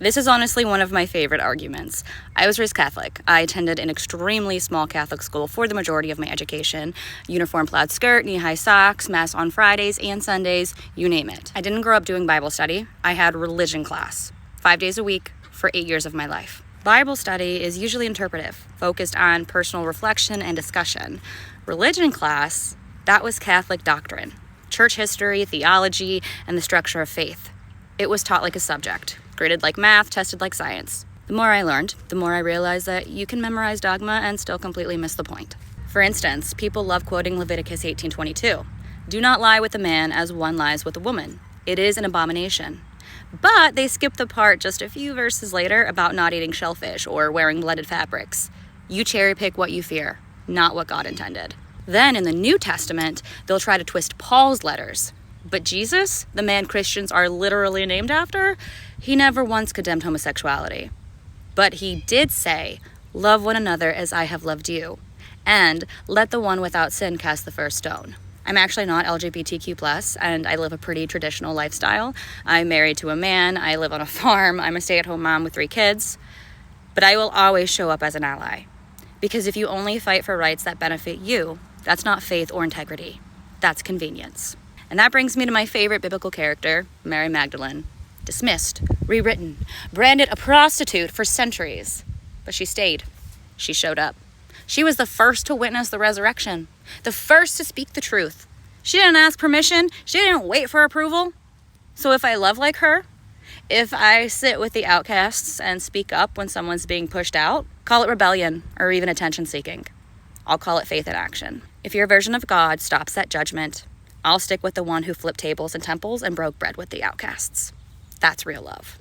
This is honestly one of my favorite arguments. I was raised Catholic. I attended an extremely small Catholic school for the majority of my education. Uniform plaid skirt, knee-high socks, mass on Fridays and Sundays, you name it. I didn't grow up doing Bible study. I had religion class, 5 days a week for 8 years of my life. Bible study is usually interpretive, focused on personal reflection and discussion. Religion class, that was Catholic doctrine, church history, theology, and the structure of faith. It was taught like a subject, graded like math, tested like science. The more I learned, the more I realized that you can memorize dogma and still completely miss the point. For instance, people love quoting Leviticus 18:22. Do not lie with a man as one lies with a woman. It is an abomination. But they skip the part just a few verses later about not eating shellfish or wearing blooded fabrics. You cherry pick what you fear, not what God intended. Then in the New Testament, they'll try to twist Paul's letters. But Jesus, the man Christians are literally named after, he never once condemned homosexuality. But he did say, love one another as I have loved you, and let the one without sin cast the first stone. I'm actually not LGBTQ+, and I live a pretty traditional lifestyle. I'm married to a man, I live on a farm, I'm a stay-at-home mom with 3 kids. But I will always show up as an ally. Because if you only fight for rights that benefit you, that's not faith or integrity. That's convenience. And that brings me to my favorite biblical character, Mary Magdalene. Dismissed, rewritten, branded a prostitute for centuries. But she stayed. She showed up. She was the first to witness the resurrection, the first to speak the truth. She didn't ask permission. She didn't wait for approval. So if I love like her, if I sit with the outcasts and speak up when someone's being pushed out, call it rebellion or even attention seeking. I'll call it faith in action. If your version of God stops at judgment, I'll stick with the one who flipped tables in temples and broke bread with the outcasts. That's real love.